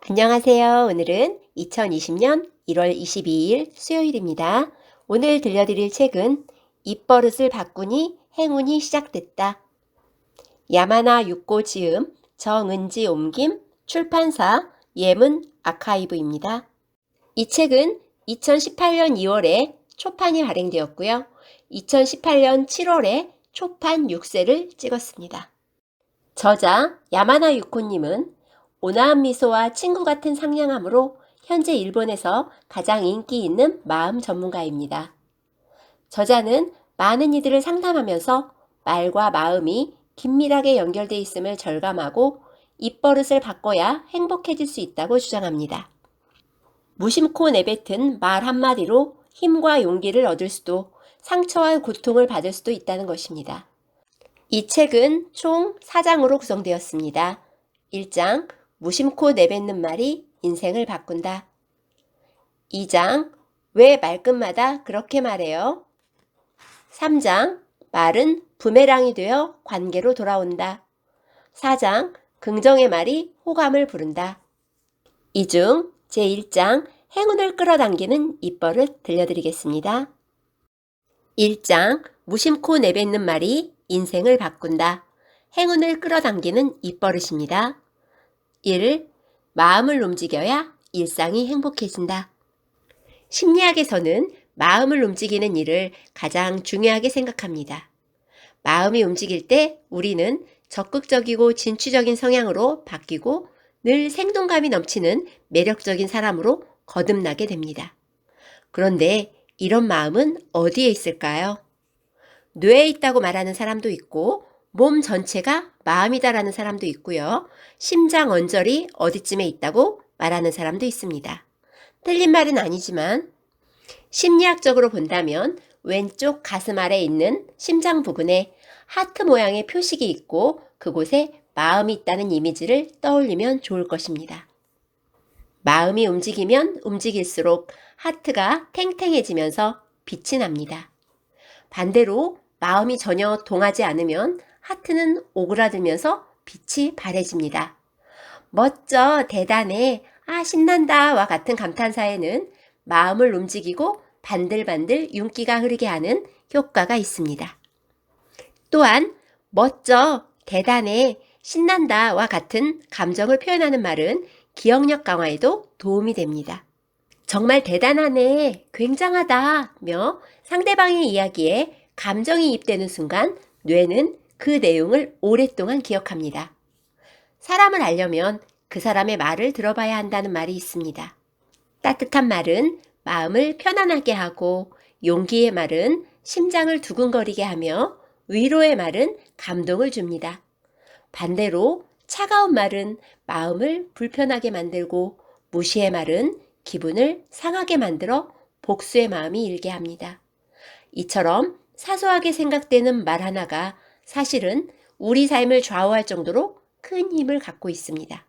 안녕하세요. 오늘은 2020년 1월 22일 수요일입니다. 오늘 들려드릴 책은 입버릇을 바꾸니 행운이 시작됐다. 야마나 육고 지음, 정은지 옮김, 출판사 예문 아카이브입니다. 이 책은 2018년 2월에 초판이 발행되었고요. 2018년 7월에 초판 6세를 찍었습니다. 저자 야마나 유코님은 온화한 미소와 친구 같은 상냥함으로 현재 일본에서 가장 인기 있는 마음 전문가입니다. 저자는 많은 이들을 상담하면서 말과 마음이 긴밀하게 연결돼 있음을 절감하고 입버릇을 바꿔야 행복해질 수 있다고 주장합니다. 무심코 내뱉은 말 한마디로 힘과 용기를 얻을 수도 상처와 고통을 받을 수도 있다는 것입니다. 이 책은 총 4장으로 구성되었습니다. 1장, 무심코 내뱉는 말이 인생을 바꾼다. 2장, 왜 말끝마다 그렇게 말해요? 3장, 말은 부메랑이 되어 관계로 돌아온다. 4장, 긍정의 말이 호감을 부른다. 이 중 제1장, 행운을 끌어당기는 입버릇 들려드리겠습니다. 1장, 무심코 내뱉는 말이 인생을 바꾼다. 행운을 끌어당기는 입버릇입니다. 1. 마음을 움직여야 일상이 행복해진다. 심리학에서는 마음을 움직이는 일을 가장 중요하게 생각합니다. 마음이 움직일 때 우리는 적극적이고 진취적인 성향으로 바뀌고 늘 생동감이 넘치는 매력적인 사람으로 거듭나게 됩니다. 그런데 이런 마음은 어디에 있을까요? 뇌에 있다고 말하는 사람도 있고 몸 전체가 마음이다라는 사람도 있고요. 심장 언저리 어디쯤에 있다고 말하는 사람도 있습니다. 틀린 말은 아니지만 심리학적으로 본다면 왼쪽 가슴 아래에 있는 심장 부근에 하트 모양의 표식이 있고 그곳에 마음이 있다는 이미지를 떠올리면 좋을 것입니다. 마음이 움직이면 움직일수록 하트가 탱탱해지면서 빛이 납니다. 반대로 마음이 전혀 동하지 않으면 하트는 오그라들면서 빛이 바래집니다. 멋져, 대단해, 신난다와 같은 감탄사에는 마음을 움직이고 반들반들 윤기가 흐르게 하는 효과가 있습니다. 또한 멋져, 대단해, 신난다와 같은 감정을 표현하는 말은 기억력 강화에도 도움이 됩니다. 정말 대단하네, 굉장하다며 상대방의 이야기에 감정이 입되는 순간 뇌는 그 내용을 오랫동안 기억합니다. 사람을 알려면 그 사람의 말을 들어봐야 한다는 말이 있습니다. 따뜻한 말은 마음을 편안하게 하고 용기의 말은 심장을 두근거리게 하며 위로의 말은 감동을 줍니다. 반대로 차가운 말은 마음을 불편하게 만들고 무시의 말은 기분을 상하게 만들어 복수의 마음이 일게 합니다. 이처럼 사소하게 생각되는 말 하나가 사실은 우리 삶을 좌우할 정도로 큰 힘을 갖고 있습니다.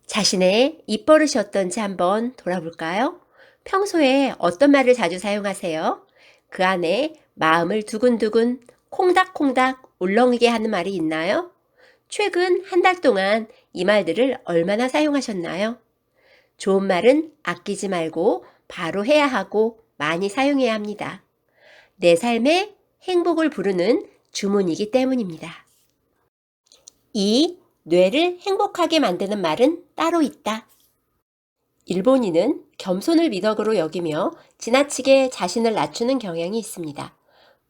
자신의 입버릇이 어떤지 한번 돌아볼까요? 평소에 어떤 말을 자주 사용하세요? 그 안에 마음을 두근두근 콩닥콩닥 울렁이게 하는 말이 있나요? 최근 한 달 동안 이 말들을 얼마나 사용하셨나요? 좋은 말은 아끼지 말고 바로 해야 하고 많이 사용해야 합니다. 내 삶에 행복을 부르는 주문이기 때문입니다. 2. 뇌를 행복하게 만드는 말은 따로 있다. 일본인은 겸손을 미덕으로 여기며 지나치게 자신을 낮추는 경향이 있습니다.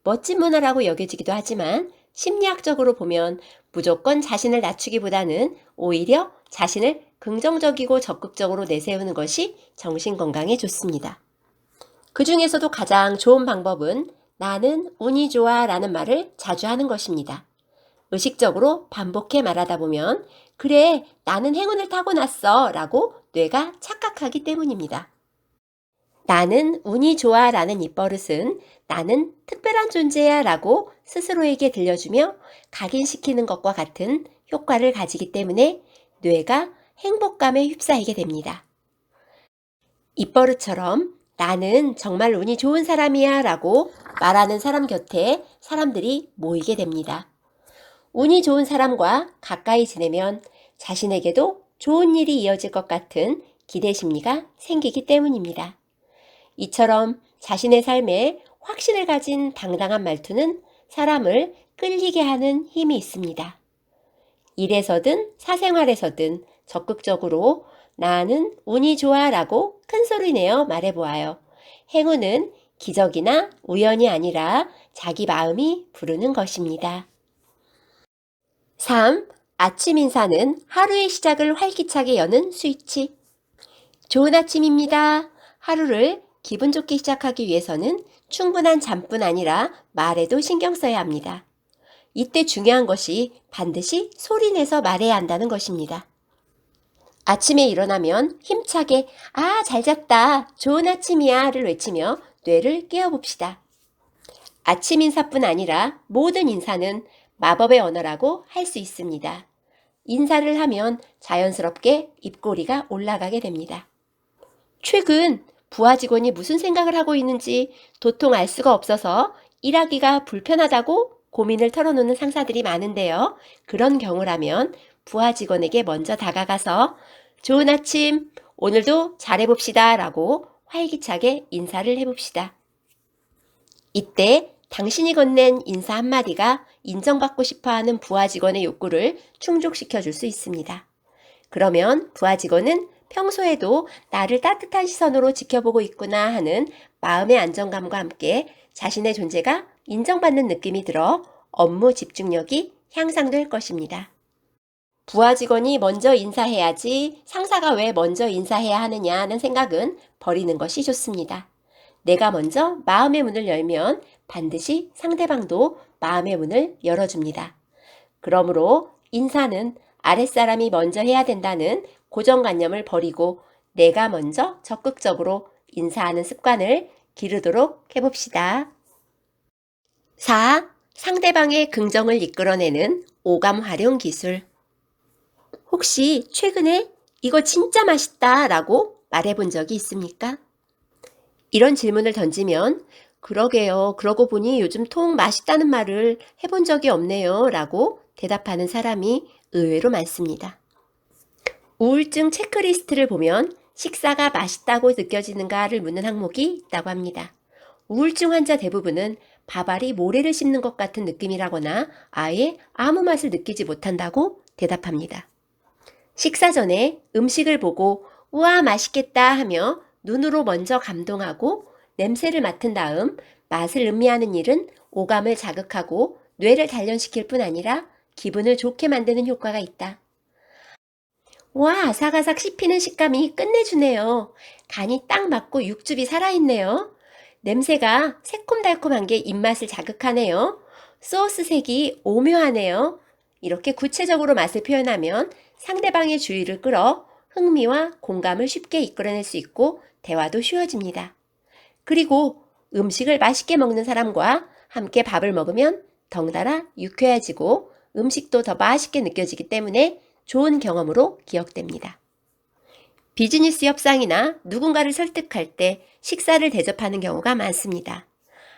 멋진 문화라고 여겨지기도 하지만 심리학적으로 보면 무조건 자신을 낮추기보다는 오히려 자신을 긍정적이고 적극적으로 내세우는 것이 정신건강에 좋습니다. 그 중에서도 가장 좋은 방법은 나는 운이 좋아 라는 말을 자주 하는 것입니다. 의식적으로 반복해 말하다 보면 그래, 나는 행운을 타고났어 라고 뇌가 착각하기 때문입니다. 나는 운이 좋아 라는 입버릇은 나는 특별한 존재야 라고 스스로에게 들려주며 각인시키는 것과 같은 효과를 가지기 때문에 뇌가 행복감에 휩싸이게 됩니다. 입버릇처럼 나는 정말 운이 좋은 사람이야 라고 말하는 사람 곁에 사람들이 모이게 됩니다. 운이 좋은 사람과 가까이 지내면 자신에게도 좋은 일이 이어질 것 같은 기대 심리가 생기기 때문입니다. 이처럼 자신의 삶에 확신을 가진 당당한 말투는 사람을 끌리게 하는 힘이 있습니다. 일에서든 사생활에서든 적극적으로 나는 운이 좋아 라고 큰 소리 내어 말해보아요. 행운은 기적이나 우연이 아니라 자기 마음이 부르는 것입니다. 3. 아침 인사는 하루의 시작을 활기차게 여는 스위치. 좋은 아침입니다. 하루를 기분 좋게 시작하기 위해서는 충분한 잠뿐 아니라 말에도 신경 써야 합니다. 이때 중요한 것이 반드시 소리내서 말해야 한다는 것입니다. 아침에 일어나면 힘차게 아, 잘 잤다. 좋은 아침이야를 외치며 뇌를 깨워봅시다. 아침 인사뿐 아니라 모든 인사는 마법의 언어라고 할 수 있습니다. 인사를 하면 자연스럽게 입꼬리가 올라가게 됩니다. 최근 부하 직원이 무슨 생각을 하고 있는지 도통 알 수가 없어서 일하기가 불편하다고 고민을 털어놓는 상사들이 많은데요. 그런 경우라면 부하 직원에게 먼저 다가가서 좋은 아침, 오늘도 잘해봅시다 라고 활기차게 인사를 해봅시다. 이때 당신이 건넨 인사 한마디가 인정받고 싶어하는 부하 직원의 욕구를 충족시켜 줄 수 있습니다. 그러면 부하 직원은 평소에도 나를 따뜻한 시선으로 지켜보고 있구나 하는 마음의 안정감과 함께 자신의 존재가 인정받는 느낌이 들어 업무 집중력이 향상될 것입니다. 부하 직원이 먼저 인사해야지 상사가 왜 먼저 인사해야 하느냐 하는 생각은 버리는 것이 좋습니다. 내가 먼저 마음의 문을 열면 반드시 상대방도 마음의 문을 열어줍니다. 그러므로 인사는 아랫사람이 먼저 해야 된다는 고정관념을 버리고 내가 먼저 적극적으로 인사하는 습관을 기르도록 해봅시다. 4. 상대방의 긍정을 이끌어내는 오감 활용 기술. 혹시 최근에 이거 진짜 맛있다 라고 말해본 적이 있습니까? 이런 질문을 던지면 그러게요. 그러고 보니 요즘 통 맛있다는 말을 해본 적이 없네요 라고 대답하는 사람이 의외로 많습니다. 우울증 체크리스트를 보면 식사가 맛있다고 느껴지는가를 묻는 항목이 있다고 합니다. 우울증 환자 대부분은 밥알이 모래를 씹는 것 같은 느낌이라거나 아예 아무 맛을 느끼지 못한다고 대답합니다. 식사 전에 음식을 보고 우와 맛있겠다 하며 눈으로 먼저 감동하고 냄새를 맡은 다음 맛을 음미하는 일은 오감을 자극하고 뇌를 단련시킬 뿐 아니라 기분을 좋게 만드는 효과가 있다. 와, 아삭아삭 씹히는 식감이 끝내주네요. 간이 딱 맞고 육즙이 살아있네요. 냄새가 새콤달콤한 게 입맛을 자극하네요. 소스 색이 오묘하네요. 이렇게 구체적으로 맛을 표현하면 상대방의 주의를 끌어 흥미와 공감을 쉽게 이끌어낼 수 있고 대화도 쉬워집니다. 그리고 음식을 맛있게 먹는 사람과 함께 밥을 먹으면 덩달아 유쾌해지고 음식도 더 맛있게 느껴지기 때문에 좋은 경험으로 기억됩니다. 비즈니스 협상이나 누군가를 설득할 때 식사를 대접하는 경우가 많습니다.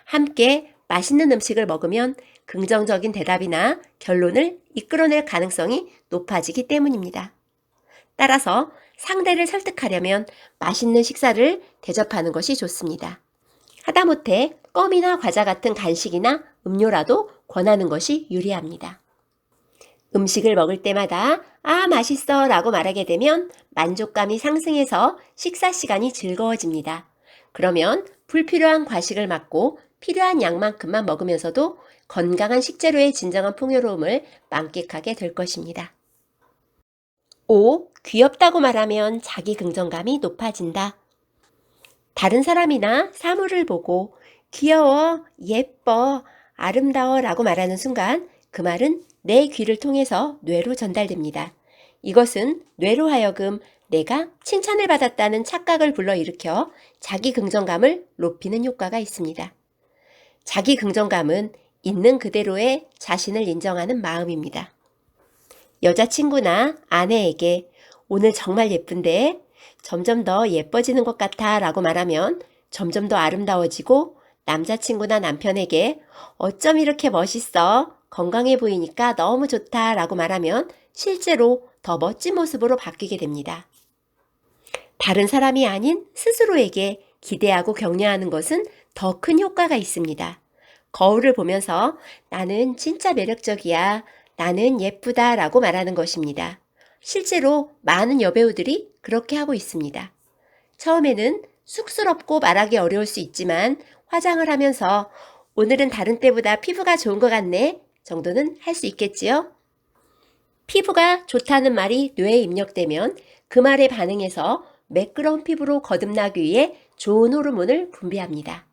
함께 맛있는 음식을 먹으면 긍정적인 대답이나 결론을 이끌어낼 가능성이 높아지기 때문입니다. 따라서 상대를 설득하려면 맛있는 식사를 대접하는 것이 좋습니다. 하다못해 껌이나 과자 같은 간식이나 음료라도 권하는 것이 유리합니다. 음식을 먹을 때마다 아, 맛있어 라고 말하게 되면 만족감이 상승해서 식사 시간이 즐거워집니다. 그러면 불필요한 과식을 막고 필요한 양만큼만 먹으면서도 건강한 식재료의 진정한 풍요로움을 만끽하게 될 것입니다. 5. 귀엽다고 말하면 자기 긍정감이 높아진다. 다른 사람이나 사물을 보고 귀여워, 예뻐, 아름다워 라고 말하는 순간 그 말은 내 귀를 통해서 뇌로 전달됩니다. 이것은 뇌로 하여금 내가 칭찬을 받았다는 착각을 불러일으켜 자기 긍정감을 높이는 효과가 있습니다. 자기 긍정감은 있는 그대로의 자신을 인정하는 마음입니다. 여자친구나 아내에게 오늘 정말 예쁜데 점점 더 예뻐지는 것 같아 라고 말하면 점점 더 아름다워지고 남자친구나 남편에게 어쩜 이렇게 멋있어? 건강해 보이니까 너무 좋다 라고 말하면 실제로 더 멋진 모습으로 바뀌게 됩니다. 다른 사람이 아닌 스스로에게 기대하고 격려하는 것은 더 큰 효과가 있습니다. 거울을 보면서 나는 진짜 매력적이야, 나는 예쁘다 라고 말하는 것입니다. 실제로 많은 여배우들이 그렇게 하고 있습니다. 처음에는 쑥스럽고 말하기 어려울 수 있지만 화장을 하면서 오늘은 다른 때보다 피부가 좋은 것 같네 정도는 할 수 있겠지요? 피부가 좋다는 말이 뇌에 입력되면 그 말에 반응해서 매끄러운 피부로 거듭나기 위해 좋은 호르몬을 분비합니다.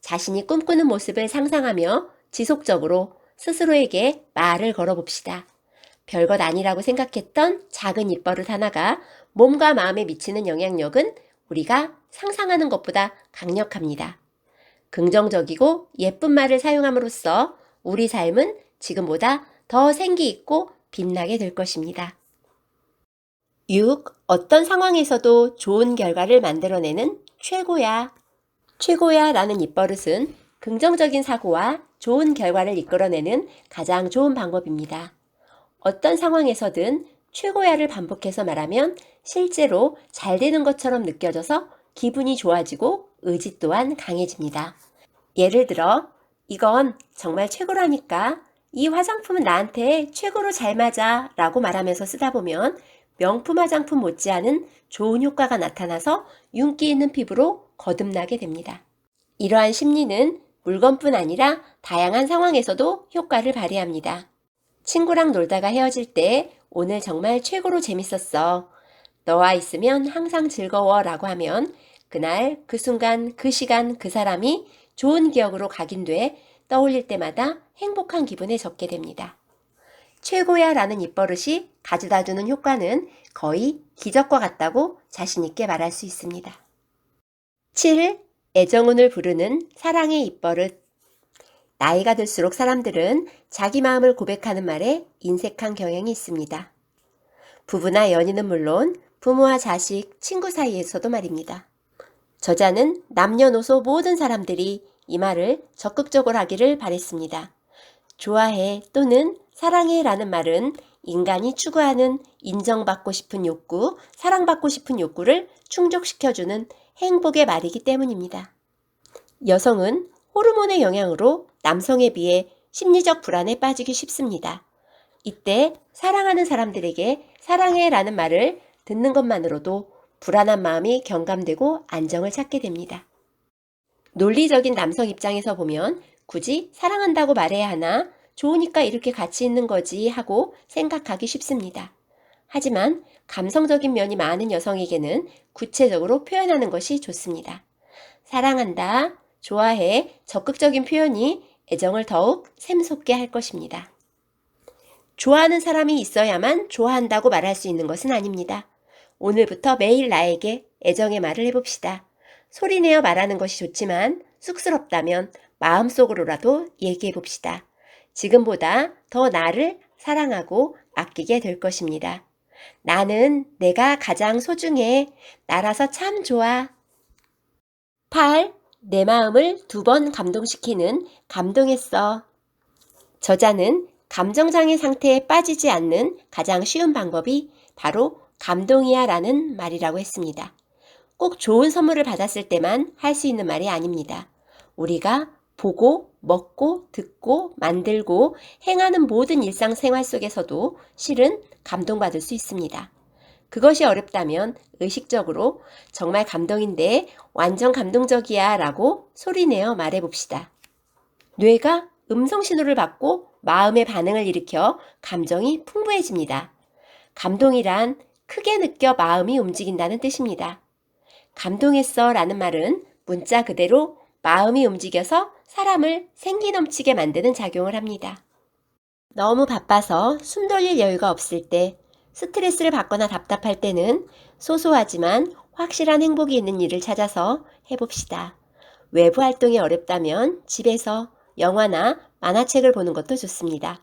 자신이 꿈꾸는 모습을 상상하며 지속적으로 스스로에게 말을 걸어봅시다. 별것 아니라고 생각했던 작은 입버릇 하나가 몸과 마음에 미치는 영향력은 우리가 상상하는 것보다 강력합니다. 긍정적이고 예쁜 말을 사용함으로써 우리 삶은 지금보다 더 생기 있고 빛나게 될 것입니다. 6. 어떤 상황에서도 좋은 결과를 만들어내는 최고야. 최고야 라는 입버릇은 긍정적인 사고와 좋은 결과를 이끌어내는 가장 좋은 방법입니다. 어떤 상황에서든 최고야를 반복해서 말하면 실제로 잘 되는 것처럼 느껴져서 기분이 좋아지고 의지 또한 강해집니다. 예를 들어, 이건 정말 최고라니까, 이 화장품은 나한테 최고로 잘 맞아 라고 말하면서 쓰다 보면 명품 화장품 못지않은 좋은 효과가 나타나서 윤기 있는 피부로 거듭나게 됩니다. 이러한 심리는 물건뿐 아니라 다양한 상황에서도 효과를 발휘합니다. 친구랑 놀다가 헤어질 때 오늘 정말 최고로 재밌었어. 너와 있으면 항상 즐거워 라고 하면 그날, 그 순간, 그 시간, 그 사람이 좋은 기억으로 각인돼 떠올릴 때마다 행복한 기분에 젖게 됩니다. 최고야 라는 입버릇이 가져다주는 효과는 거의 기적과 같다고 자신있게 말할 수 있습니다. 7. 애정운을 부르는 사랑의 입버릇. 나이가 들수록 사람들은 자기 마음을 고백하는 말에 인색한 경향이 있습니다. 부부나 연인은 물론 부모와 자식, 친구 사이에서도 말입니다. 저자는 남녀노소 모든 사람들이 이 말을 적극적으로 하기를 바랬습니다. 좋아해 또는 사랑해 라는 말은 인간이 추구하는 인정받고 싶은 욕구, 사랑받고 싶은 욕구를 충족시켜주는 행복의 말이기 때문입니다. 여성은 호르몬의 영향으로 남성에 비해 심리적 불안에 빠지기 쉽습니다. 이때 사랑하는 사람들에게 사랑해 라는 말을 듣는 것만으로도 불안한 마음이 경감되고 안정을 찾게 됩니다. 논리적인 남성 입장에서 보면 굳이 사랑한다고 말해야 하나? 좋으니까 이렇게 같이 있는 거지 하고 생각하기 쉽습니다. 하지만 감성적인 면이 많은 여성에게는 구체적으로 표현하는 것이 좋습니다. 사랑한다, 좋아해, 적극적인 표현이 애정을 더욱 샘솟게 할 것입니다. 좋아하는 사람이 있어야만 좋아한다고 말할 수 있는 것은 아닙니다. 오늘부터 매일 나에게 애정의 말을 해봅시다. 소리내어 말하는 것이 좋지만 쑥스럽다면 마음속으로라도 얘기해봅시다. 지금보다 더 나를 사랑하고 아끼게 될 것입니다. 나는 내가 가장 소중해. 나라서 참 좋아. 8. 내 마음을 2번 감동시키는 감동했어. 저자는 감정장애 상태에 빠지지 않는 가장 쉬운 방법이 바로 감동이야 라는 말이라고 했습니다. 꼭 좋은 선물을 받았을 때만 할 수 있는 말이 아닙니다. 우리가 보고, 먹고, 듣고, 만들고, 행하는 모든 일상생활 속에서도 실은 감동받을 수 있습니다. 그것이 어렵다면 의식적으로 정말 감동인데 완전 감동적이야 라고 소리내어 말해봅시다. 뇌가 음성신호를 받고 마음의 반응을 일으켜 감정이 풍부해집니다. 감동이란 크게 느껴 마음이 움직인다는 뜻입니다. 감동했어 라는 말은 문자 그대로 마음이 움직여서 사람을 생기 넘치게 만드는 작용을 합니다. 너무 바빠서 숨 돌릴 여유가 없을 때, 스트레스를 받거나 답답할 때는 소소하지만 확실한 행복이 있는 일을 찾아서 해봅시다. 외부 활동이 어렵다면 집에서 영화나 만화책을 보는 것도 좋습니다.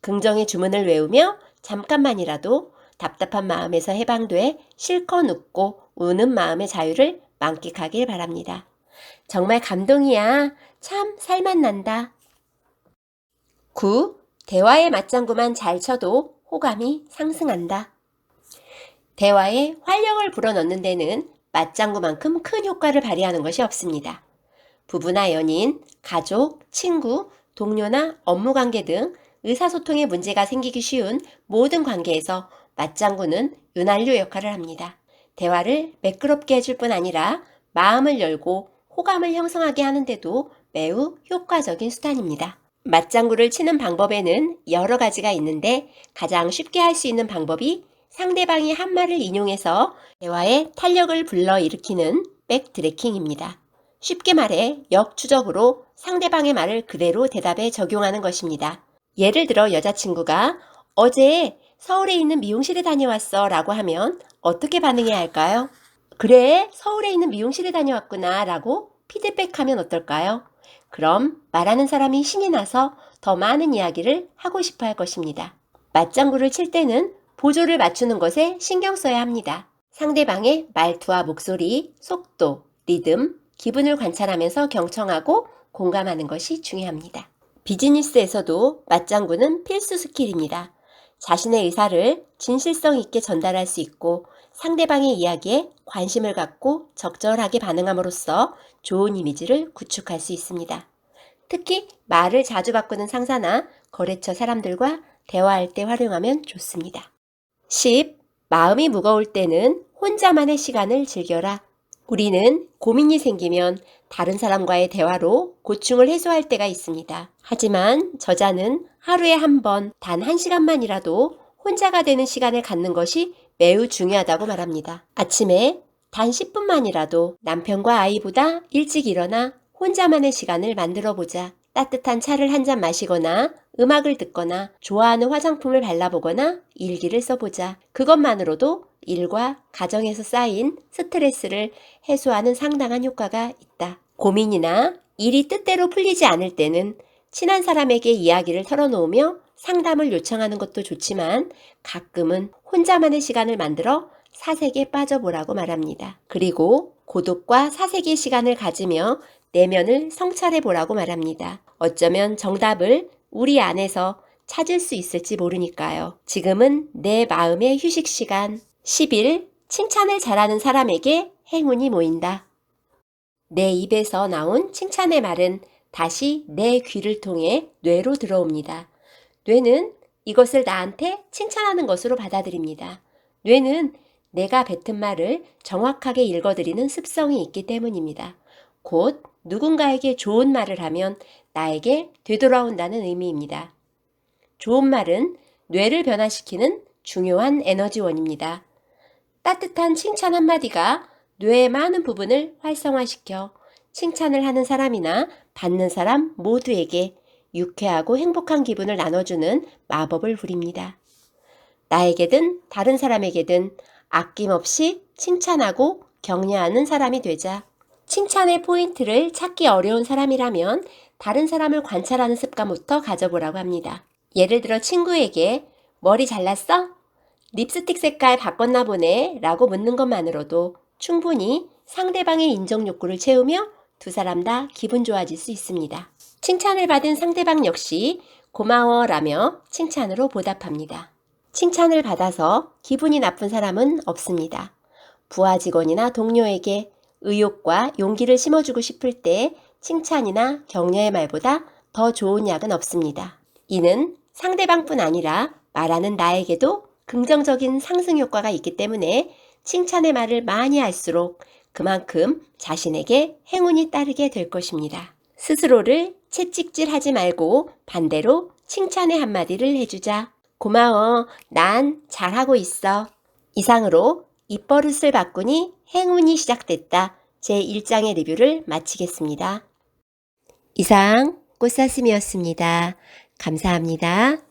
긍정의 주문을 외우며 잠깐만이라도 답답한 마음에서 해방돼 실컷 웃고 우는 마음의 자유를 만끽하길 바랍니다. 정말 감동이야. 참 살맛 난다. 9. 대화의 맞장구만 잘 쳐도 호감이 상승한다. 대화에 활력을 불어넣는 데는 맞장구만큼 큰 효과를 발휘하는 것이 없습니다. 부부나 연인, 가족, 친구, 동료나 업무 관계 등 의사소통에 문제가 생기기 쉬운 모든 관계에서 맞장구는 윤활유 역할을 합니다. 대화를 매끄럽게 해줄 뿐 아니라 마음을 열고 호감을 형성하게 하는데도 매우 효과적인 수단입니다. 맞장구를 치는 방법에는 여러 가지가 있는데 가장 쉽게 할 수 있는 방법이 상대방이 한 말을 인용해서 대화에 탄력을 불러일으키는 백트래킹입니다. 쉽게 말해 역추적으로 상대방의 말을 그대로 대답에 적용하는 것입니다. 예를 들어 여자친구가 어제 서울에 있는 미용실에 다녀왔어 라고 하면 어떻게 반응해야 할까요? 그래, 서울에 있는 미용실에 다녀왔구나 라고 피드백하면 어떨까요? 그럼 말하는 사람이 신이 나서 더 많은 이야기를 하고 싶어 할 것입니다. 맞장구를 칠 때는 보조를 맞추는 것에 신경 써야 합니다. 상대방의 말투와 목소리, 속도, 리듬, 기분을 관찰하면서 경청하고 공감하는 것이 중요합니다. 비즈니스에서도 맞장구는 필수 스킬입니다. 자신의 의사를 진실성 있게 전달할 수 있고 상대방의 이야기에 관심을 갖고 적절하게 반응함으로써 좋은 이미지를 구축할 수 있습니다. 특히 말을 자주 바꾸는 상사나 거래처 사람들과 대화할 때 활용하면 좋습니다. 10. 마음이 무거울 때는 혼자만의 시간을 즐겨라. 우리는 고민이 생기면 다른 사람과의 대화로 고충을 해소할 때가 있습니다. 하지만 저자는 하루에 한 번, 단 1시간만이라도 혼자가 되는 시간을 갖는 것이 매우 중요하다고 말합니다. 아침에 단 10분만이라도 남편과 아이보다 일찍 일어나 혼자만의 시간을 만들어 보자. 따뜻한 차를 한 잔 마시거나 음악을 듣거나 좋아하는 화장품을 발라보거나 일기를 써보자. 그것만으로도 일과 가정에서 쌓인 스트레스를 해소하는 상당한 효과가 있다. 고민이나 일이 뜻대로 풀리지 않을 때는 친한 사람에게 이야기를 털어놓으며 상담을 요청하는 것도 좋지만 가끔은 혼자만의 시간을 만들어 사색에 빠져보라고 말합니다. 그리고 고독과 사색의 시간을 가지며 내면을 성찰해보라고 말합니다. 어쩌면 정답을 우리 안에서 찾을 수 있을지 모르니까요. 지금은 내 마음의 휴식 시간. 10일 칭찬을 잘하는 사람에게 행운이 모인다. 내 입에서 나온 칭찬의 말은 다시 내 귀를 통해 뇌로 들어옵니다. 뇌는 이것을 나한테 칭찬하는 것으로 받아들입니다. 뇌는 내가 뱉은 말을 정확하게 읽어드리는 습성이 있기 때문입니다. 곧 누군가에게 좋은 말을 하면 나에게 되돌아온다는 의미입니다. 좋은 말은 뇌를 변화시키는 중요한 에너지원입니다. 따뜻한 칭찬 한마디가 뇌의 많은 부분을 활성화시켜 칭찬을 하는 사람이나 받는 사람 모두에게 유쾌하고 행복한 기분을 나눠주는 마법을 부립니다. 나에게든 다른 사람에게든 아낌없이 칭찬하고 격려하는 사람이 되자. 칭찬의 포인트를 찾기 어려운 사람이라면 다른 사람을 관찰하는 습관부터 가져보라고 합니다. 예를 들어 친구에게 머리 잘랐어? 립스틱 색깔 바꿨나 보네 라고 묻는 것만으로도 충분히 상대방의 인정 욕구를 채우며 두 사람 다 기분 좋아질 수 있습니다. 칭찬을 받은 상대방 역시 고마워 라며 칭찬으로 보답합니다. 칭찬을 받아서 기분이 나쁜 사람은 없습니다. 부하 직원이나 동료에게 의욕과 용기를 심어주고 싶을 때 칭찬이나 격려의 말보다 더 좋은 약은 없습니다. 이는 상대방뿐 아니라 말하는 나에게도 긍정적인 상승 효과가 있기 때문에 칭찬의 말을 많이 할수록 그만큼 자신에게 행운이 따르게 될 것입니다. 스스로를 채찍질하지 말고 반대로 칭찬의 한마디를 해주자. 고마워. 난 잘하고 있어. 이상으로 입버릇을 바꾸니 행운이 시작됐다. 제1장의 리뷰를 마치겠습니다. 이상 꽃사슴이었습니다. 감사합니다.